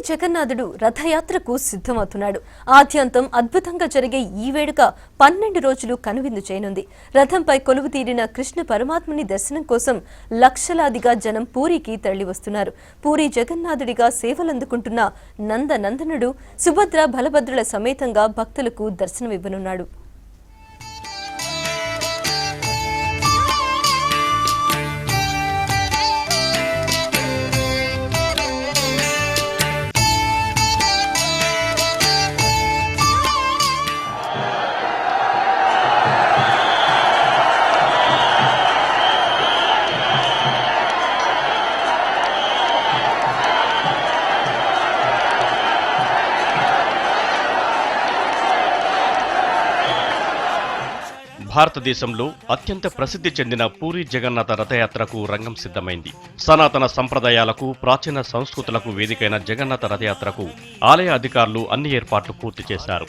జగన్నాథుడు రథయాత్రకు సిద్ధమవుతున్నాడు. ఆద్యంతం అద్భుతంగా జరిగే ఈ వేడుక 12 రోజులు కనువిందు చేయనుంది. రథంపై కొలువు తీరిన కృష్ణ పరమాత్ముని దర్శనం కోసం లక్షలాదిగా జనం పూరికి తరలివస్తున్నారు. పూరి జగన్నాథుడిగా సేవలందుకుంటున్న నందనందనుడు సుభద్ర బలభద్రుల సమేతంగా భక్తులకు దర్శనమివ్వనున్నాడు. భారతదేశంలో అత్యంత ప్రసిద్ధి చెందిన పూరి జగన్నాథ రథయాత్రకు రంగం సిద్ధమైంది. సనాతన సంప్రదాయాలకు, ప్రాచీన సంస్కృతులకు వేదికైన జగన్నాథ రథయాత్రకు ఆలయ అధికారులు అన్ని ఏర్పాట్లు పూర్తి చేశారు.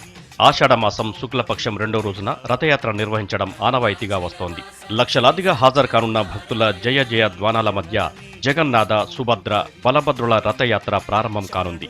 ఆషాఢమాసం శుక్లపక్షం 2వ రోజున రథయాత్ర నిర్వహించడం ఆనవాయితీగా వస్తోంది. లక్షలాదిగా హాజరు కానున్న భక్తుల జయ జయ ధ్వానాల మధ్య జగన్నాథ, సుభద్ర, బలభద్రుల రథయాత్ర ప్రారంభం కానుంది.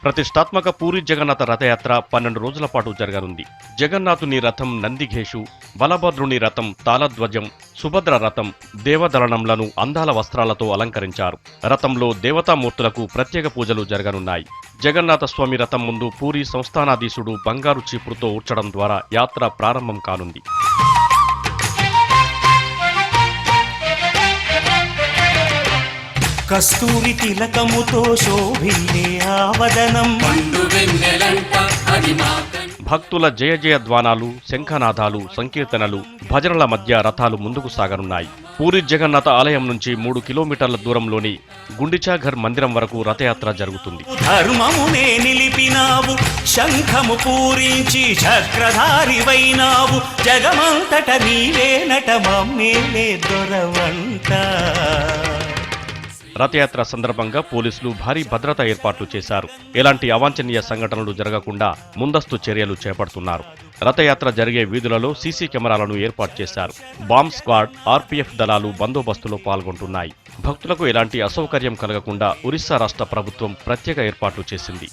ప్రతిష్టాత్మక పూరి జగన్నాథ రథయాత్ర 12 రోజుల పాటు జరగనుంది. జగన్నాథుని రథం నందిఘేషు, బలభద్రుని రథం తాళధ్వజం, సుభద్ర రథం దేవదళనంలను అందాల వస్త్రాలతో అలంకరించారు. రథంలో దేవతామూర్తులకు ప్రత్యేక పూజలు జరగనున్నాయి. జగన్నాథ స్వామి రథం ముందు పూరి సంస్థానాధీశుడు బంగారు చీపురుతో ఊడ్చడం ద్వారా యాత్ర ప్రారంభం కానుంది. కస్తూరి తిలకముతో శోభిల్లే ఆవదనం, భక్తుల జయ జయ ధ్వానాలు, శంఖనాదాలు, సంకీర్తనలు, భజనల మధ్య రథాలు ముందుకు సాగనున్నాయి. పూరి జగన్నాథ ఆలయం నుంచి 3 కిలోమీటర్ల దూరంలోని గుండిచాఘర్ మందిరం వరకు రథయాత్ర జరుగుతుంది. ధర్మమునే నిలిపినావు, శంఖము పూరించి చక్రధారివైనావు, జగమంతట నీవే నట మమ్మేలే దొరవంట. రథయాత్ర సందర్భంగా పోలీసులు భారీ భద్రతా ఏర్పాట్లు చేశారు. ఎలాంటి అవాంఛనీయ సంఘటనలు జరగకుండా ముందస్తు చర్యలు చేపడుతున్నారు. రథయాత్ర జరిగే వీధులలో సీసీ కెమెరాలను ఏర్పాటు చేశారు. బాంబ్ స్క్వాడ్, ఆర్పీఎఫ్ దళాలు బందోబస్తులో పాల్గొంటున్నాయి. భక్తులకు ఎలాంటి అసౌకర్యం కలగకుండా ఒరిస్సా రాష్ట్ర ప్రభుత్వం ప్రత్యేక ఏర్పాట్లు చేసింది.